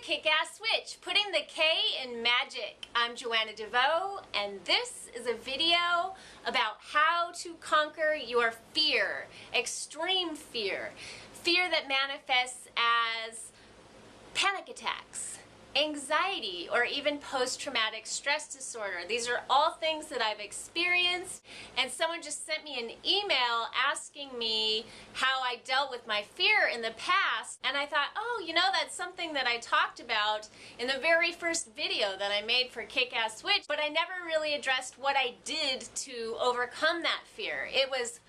Kick-Ass Switch, putting the K in magic. I'm Joanna DeVoe, and this is a video about how to conquer your fear, extreme fear, fear that manifests as panic attacks, anxiety, or even post-traumatic stress disorder. These are all things that I've experienced, and someone just sent me an email asking me how I dealt with my fear in the past, and I thought, oh, you know, that's something that I talked about in the very first video that I made for Kick-Ass Switch, but I never really addressed what I did to overcome that fear. It was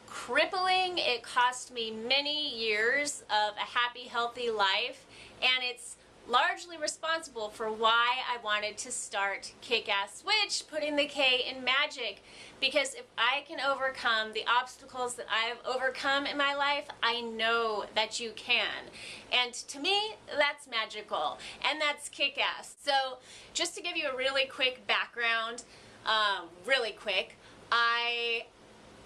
crippling. It cost me many years of a happy, healthy life, and it's largely responsible for why I wanted to start Kick-Ass Switch, putting the K in magic, because if I can overcome the obstacles that I have overcome in my life, I know that you can. And to me, that's magical, and that's kick-ass. So just to give you a really quick background, I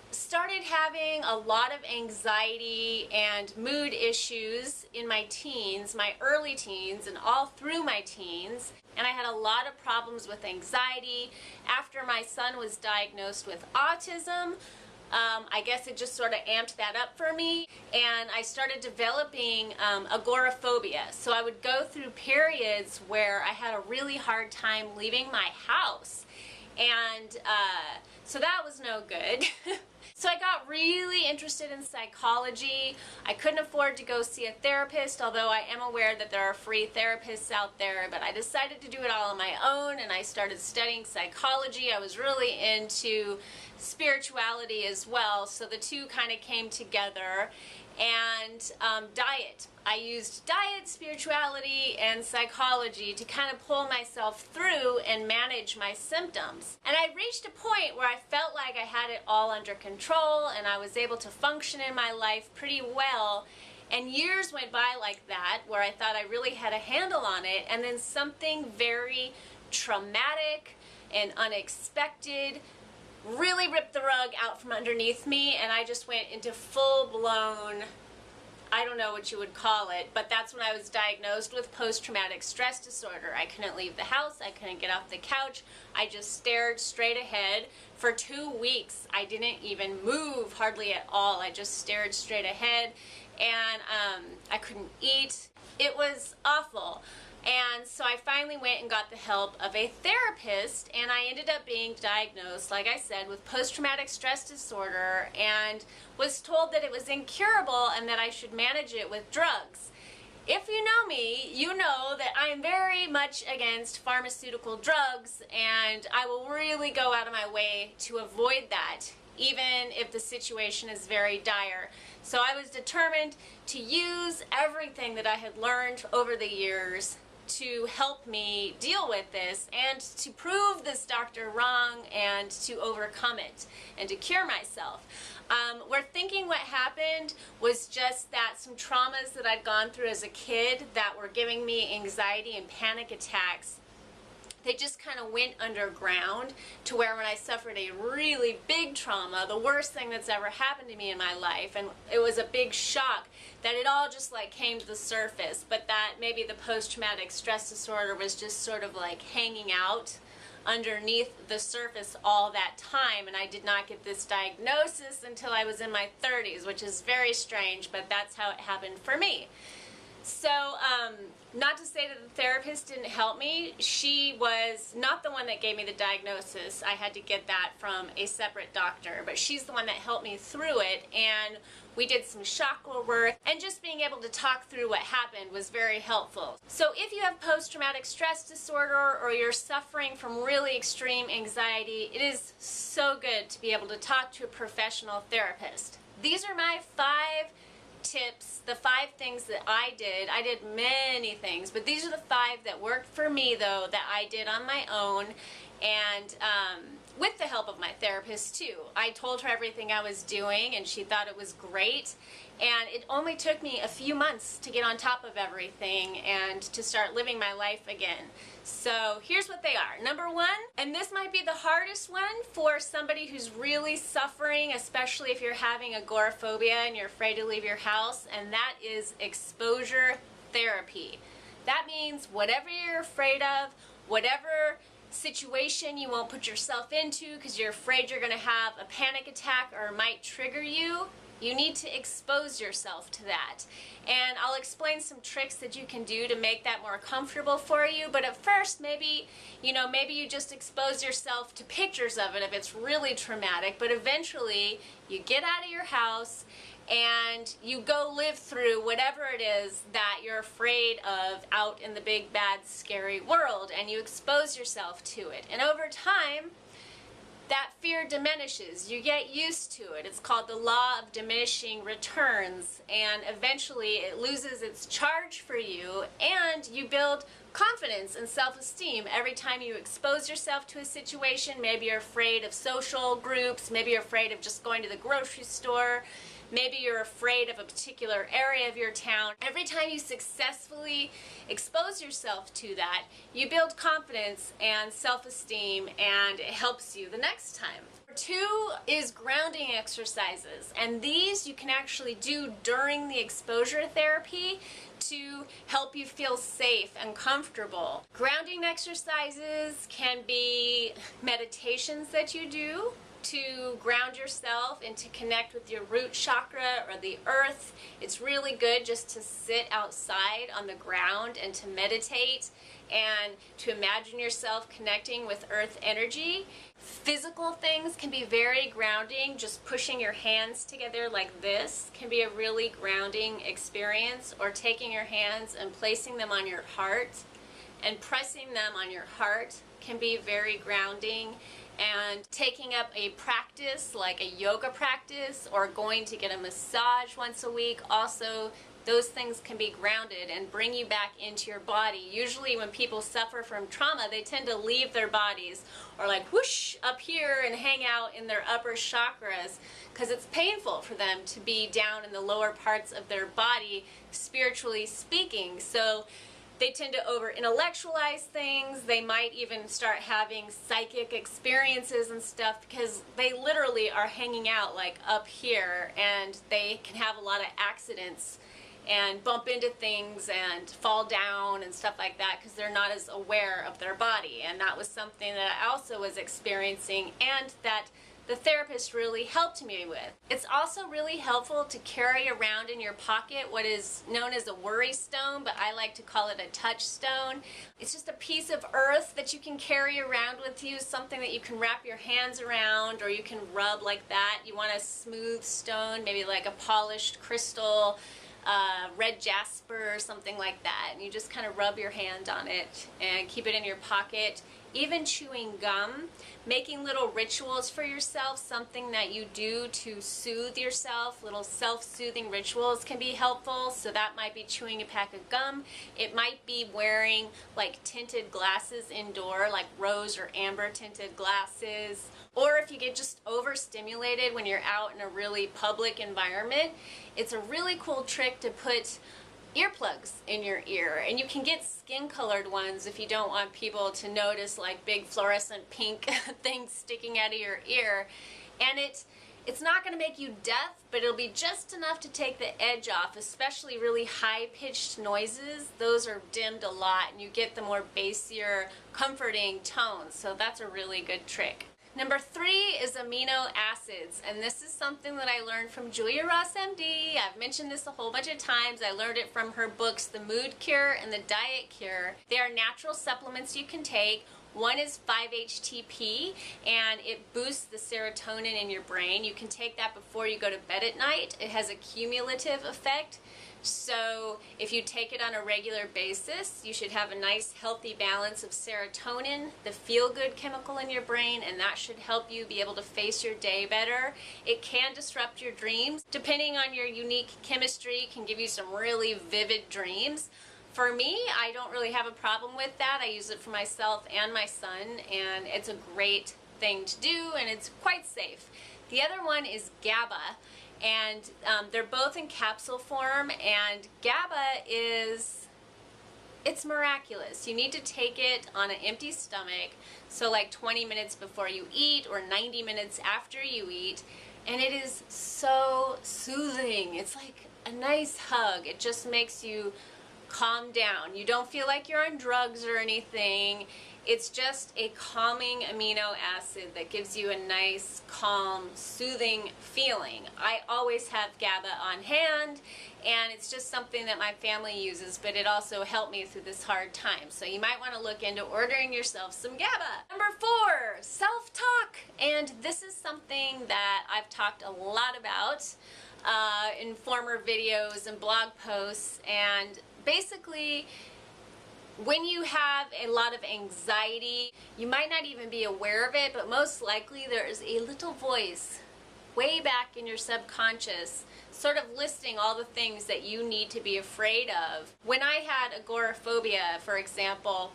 started having a lot of anxiety and mood issues in my teens, my early teens, and all through my teens. And I had a lot of problems with anxiety. After my son was diagnosed with autism, I guess it just sort of amped that up for me, and I started developing agoraphobia. So I would go through periods where I had a really hard time leaving my house, and so that was no good. So I got really interested in psychology. I couldn't afford to go see a therapist, although I am aware that there are free therapists out there, but I decided to do it all on my own, and I started studying psychology. I was really into spirituality as well, so the two kind of came together. And diet. I used diet, spirituality, and psychology to kind of pull myself through and manage my symptoms. And I reached a point where I felt like I had it all under control and I was able to function in my life pretty well. And years went by like that, where I thought I really had a handle on it, and then something very traumatic and unexpected really ripped the rug out from underneath me, and I just went into full-blown, I don't know what you would call it, but that's when I was diagnosed with post-traumatic stress disorder. I couldn't leave the house, I couldn't get off the couch, I just stared straight ahead. For 2 weeks, I didn't even move hardly at all. I just stared straight ahead, and I couldn't eat. It was awful. And so I finally went and got the help of a therapist, and I ended up being diagnosed, like I said, with post-traumatic stress disorder, and was told that it was incurable and that I should manage it with drugs. If you know me, you know that I am very much against pharmaceutical drugs, and I will really go out of my way to avoid that, even if the situation is very dire. So I was determined to use everything that I had learned over the years to help me deal with this and to prove this doctor wrong and to overcome it and to cure myself. We're thinking what happened was just that some traumas that I'd gone through as a kid that were giving me anxiety and panic attacks, they just kind of went underground to where when I suffered a really big trauma, the worst thing that's ever happened to me in my life, and it was a big shock, that it all just like came to the surface, but that maybe the post-traumatic stress disorder was just sort of like hanging out underneath the surface all that time, and I did not get this diagnosis until I was in my 30s, which is very strange, but that's how it happened for me. So, not to say that the therapist didn't help me. She was not the one that gave me the diagnosis. I had to get that from a separate doctor, but she's the one that helped me through it, and we did some chakra work, and just being able to talk through what happened was very helpful. So if you have post-traumatic stress disorder or you're suffering from really extreme anxiety, it is so good to be able to talk to a professional therapist. These are my 5 tips, the 5 things that I did. I did many things, but these are the 5 that worked for me, though, that I did on my own, and with the help of my therapist too. I told her everything I was doing, and she thought it was great, and it only took me a few months to get on top of everything and to start living my life again. So here's what they are. Number 1, and this might be the hardest one for somebody who's really suffering, especially if you're having agoraphobia and you're afraid to leave your house, and that is exposure therapy. That means whatever you're afraid of, whatever situation you won't put yourself into because you're afraid you're going to have a panic attack or it might trigger you, you need to expose yourself to that. And I'll explain some tricks that you can do to make that more comfortable for you. But at first, maybe you just expose yourself to pictures of it if it's really traumatic. But eventually, you get out of your house and you go live through whatever it is that you're afraid of out in the big, bad, scary world. And you expose yourself to it. And over time, that fear diminishes. You get used to it. It's called the law of diminishing returns, and eventually it loses its charge for you, and you build confidence and self-esteem every time you expose yourself to a situation. Maybe you're afraid of social groups, maybe you're afraid of just going to the grocery store, maybe you're afraid of a particular area of your town. Every time you successfully expose yourself to that, you build confidence and self-esteem, and it helps you the next time. 2 is grounding exercises, and these you can actually do during the exposure therapy to help you feel safe and comfortable. Grounding exercises can be meditations that you do to ground yourself and to connect with your root chakra or the earth. It's really good just to sit outside on the ground and to meditate and to imagine yourself connecting with earth energy. Physical things can be very grounding. Just pushing your hands together like this can be a really grounding experience, or taking your hands and placing them on your heart and pressing them on your heart can be very grounding. And taking up a practice like a yoga practice or going to get a massage once a week, also those things can be grounded and bring you back into your body. Usually when people suffer from trauma, they tend to leave their bodies or like whoosh up here and hang out in their upper chakras because it's painful for them to be down in the lower parts of their body, spiritually speaking. So they tend to over-intellectualize things. They might even start having psychic experiences and stuff because they literally are hanging out like up here, and they can have a lot of accidents and bump into things and fall down and stuff like that because they're not as aware of their body. And that was something that I also was experiencing and that the therapist really helped me with. It's also really helpful to carry around in your pocket what is known as a worry stone, but I like to call it a touchstone. It's just a piece of earth that you can carry around with you, something that you can wrap your hands around or you can rub like that. You want a smooth stone, maybe like a polished crystal, red jasper or something like that, and you just kind of rub your hand on it and keep it in your pocket. Even chewing gum, making little rituals for yourself, something that you do to soothe yourself, little self-soothing rituals can be helpful. So that might be chewing a pack of gum. It might be wearing like tinted glasses indoor, like rose or amber tinted glasses. Or if you get just overstimulated when you're out in a really public environment, it's a really cool trick to put earplugs in your ear, and you can get skin colored ones if you don't want people to notice like big fluorescent pink things sticking out of your ear. And it's not going to make you deaf, but it'll be just enough to take the edge off, especially really high-pitched noises. Those are dimmed a lot and you get the more bassier, comforting tones. So that's a really good trick. Number 3 is amino acids, and this is something that I learned from Julia Ross MD. I've mentioned this a whole bunch of times. I learned it from her books, The Mood Cure and The Diet Cure. They are natural supplements you can take. One is 5-HTP, and it boosts the serotonin in your brain. You can take that before you go to bed at night. It has a cumulative effect. So if you take it on a regular basis, you should have a nice healthy balance of serotonin, the feel-good chemical in your brain, and that should help you be able to face your day better. It can disrupt your dreams. Depending on your unique chemistry, it can give you some really vivid dreams. For me, I don't really have a problem with that. I use it for myself and my son, and it's a great thing to do, and it's quite safe. The other one is GABA. And they're both in capsule form, and GABA it's miraculous. You need to take it on an empty stomach, so like 20 minutes before you eat or 90 minutes after you eat, and it is so soothing. It's like a nice hug. It just makes you calm down. You don't feel like you're on drugs or anything. It's just a calming amino acid that gives you a nice, calm, soothing feeling. I always have GABA on hand, and it's just something that my family uses, but it also helped me through this hard time. So you might want to look into ordering yourself some GABA. Number 4, self-talk. And this is something that I've talked a lot about in former videos and blog posts. And basically, when you have a lot of anxiety, you might not even be aware of it, but most likely there is a little voice way back in your subconscious sort of listing all the things that you need to be afraid of. When I had agoraphobia, for example,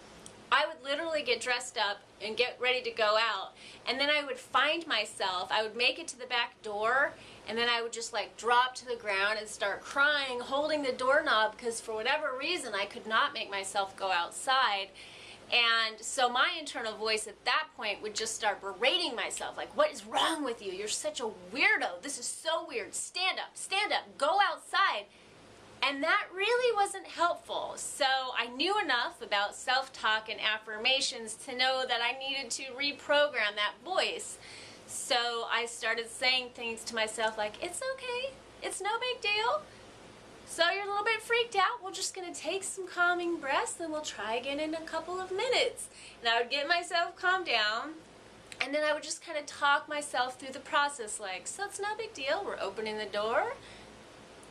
I would literally get dressed up and get ready to go out, and then I would find myself, I would make it to the back door, and then I would just like drop to the ground and start crying, holding the doorknob, because for whatever reason I could not make myself go outside. And so my internal voice at that point would just start berating myself, like, what is wrong with you? You're such a weirdo. This is so weird. Stand up, go outside. And that really wasn't helpful. So I knew enough about self-talk and affirmations to know that I needed to reprogram that voice. So I started saying things to myself like, it's okay, it's no big deal. So you're a little bit freaked out, we're just gonna take some calming breaths and we'll try again in a couple of minutes. And I would get myself calmed down, and then I would just kind of talk myself through the process like, so it's no big deal, we're opening the door,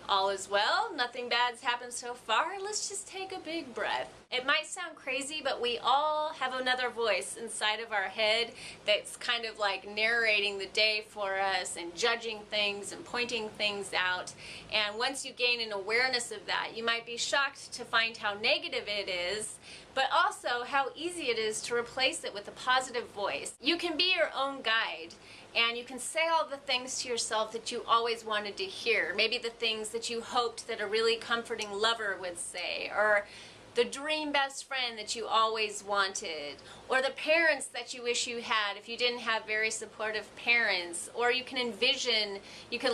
all is well, nothing bad's happened so far, let's just take a big breath. It might sound crazy, but we all have another voice inside of our head that's kind of like narrating the day for us and judging things and pointing things out. And once you gain an awareness of that, you might be shocked to find how negative it is, but also how easy it is to replace it with a positive voice. You can be your own guide, and you can say all the things to yourself that you always wanted to hear. Maybe the things that you hoped that a really comforting lover would say, or the dream best friend that you always wanted, or the parents that you wish you had if you didn't have very supportive parents, or you can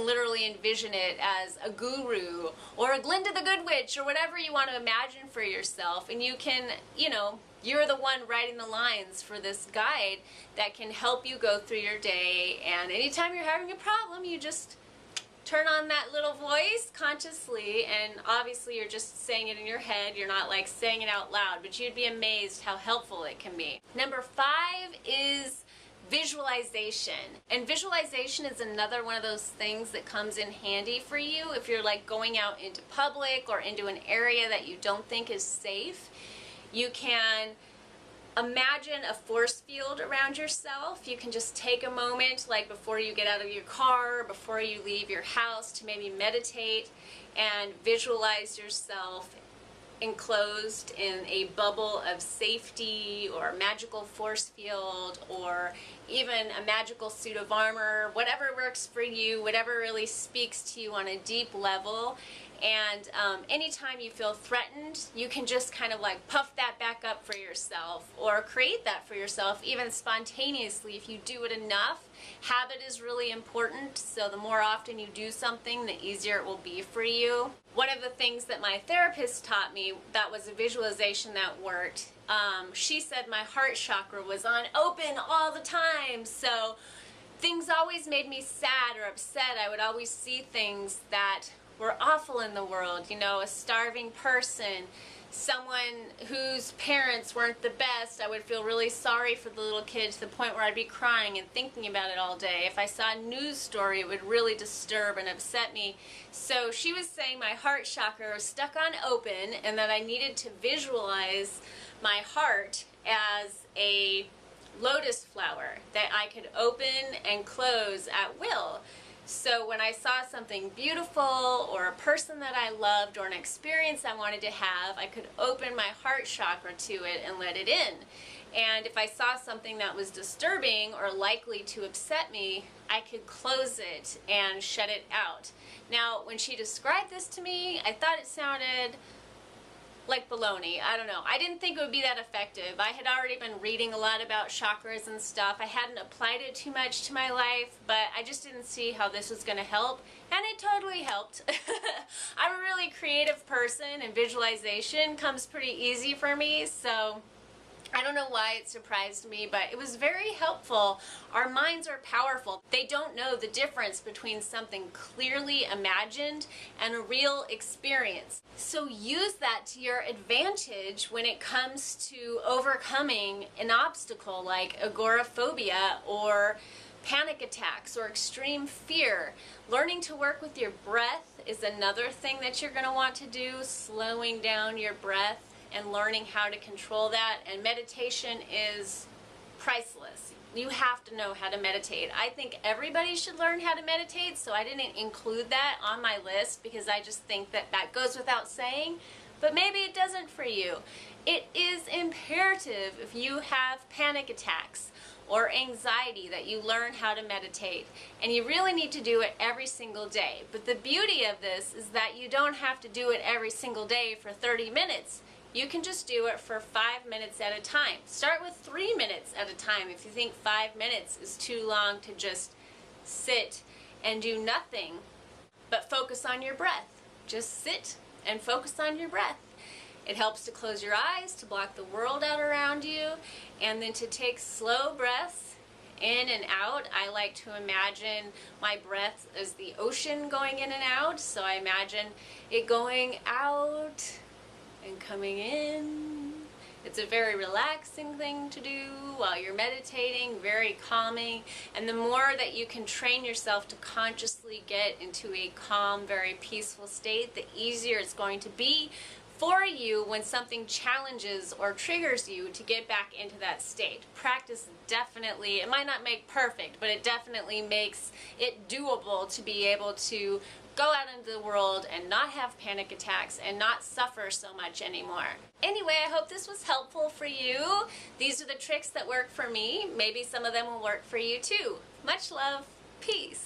literally envision it as a guru, or a Glinda the Good Witch, or whatever you want to imagine for yourself, and you can, you're the one writing the lines for this guide that can help you go through your day, and anytime you're having a problem, you just turn on that little voice consciously, and obviously you're just saying it in your head, you're not like saying it out loud, but you'd be amazed how helpful it can be. Number 5 is visualization. And visualization is another one of those things that comes in handy for you if you're like going out into public or into an area that you don't think is safe. You can imagine a force field around yourself. You can just take a moment, like before you get out of your car, before you leave your house, to maybe meditate and visualize yourself enclosed in a bubble of safety, or a magical force field, or even a magical suit of armor, whatever works for you, whatever really speaks to you on a deep level. And anytime you feel threatened, you can just kind of like puff that back up for yourself, or create that for yourself even spontaneously if you do it enough. Habit is really important, so the more often you do something, the easier it will be for you. One of the things that my therapist taught me that was a visualization that worked, she said my heart chakra was on open all the time, so things always made me sad or upset. I would always see things that were awful in the world, a starving person, someone whose parents weren't the best. I would feel really sorry for the little kid to the point where I'd be crying and thinking about it all day. If I saw a news story, it would really disturb and upset me. So she was saying my heart chakra was stuck on open, and that I needed to visualize my heart as a lotus flower that I could open and close at will. So when I saw something beautiful, or a person that I loved, or an experience I wanted to have, I could open my heart chakra to it and let it in. And if I saw something that was disturbing or likely to upset me, I could close it and shut it out. Now, when she described this to me, I thought it sounded like baloney. I don't know. I didn't think it would be that effective. I had already been reading a lot about chakras and stuff. I hadn't applied it too much to my life, but I just didn't see how this was going to help, and it totally helped. I'm a really creative person, and visualization comes pretty easy for me, so I don't know why it surprised me, but it was very helpful. Our minds are powerful. They don't know the difference between something clearly imagined and a real experience. So use that to your advantage when it comes to overcoming an obstacle like agoraphobia or panic attacks or extreme fear. Learning to work with your breath is another thing that you're going to want to do, slowing down your breath and learning how to control that. And meditation is priceless. You have to know how to meditate. I think everybody should learn how to meditate, so I didn't include that on my list because I just think that that goes without saying, but maybe it doesn't for you. It is imperative if you have panic attacks or anxiety that you learn how to meditate, and you really need to do it every single day. But the beauty of this is that you don't have to do it every single day for 30 minutes. You can just do it for 5 minutes at a time. Start with 3 minutes at a time if you think 5 minutes is too long to just sit and do nothing, but focus on your breath. Just sit and focus on your breath. It helps to close your eyes, to block the world out around you, and then to take slow breaths in and out. I like to imagine my breath as the ocean going in and out, so I imagine it going out and coming in. It's a very relaxing thing to do while you're meditating, very calming, and the more that you can train yourself to consciously get into a calm, very peaceful state, the easier it's going to be for you when something challenges or triggers you to get back into that state. Practice definitely, it might not make perfect, but it definitely makes it doable to be able to go out into the world and not have panic attacks and not suffer so much anymore. Anyway, I hope this was helpful for you. These are the tricks that work for me. Maybe some of them will work for you too. Much love. Peace.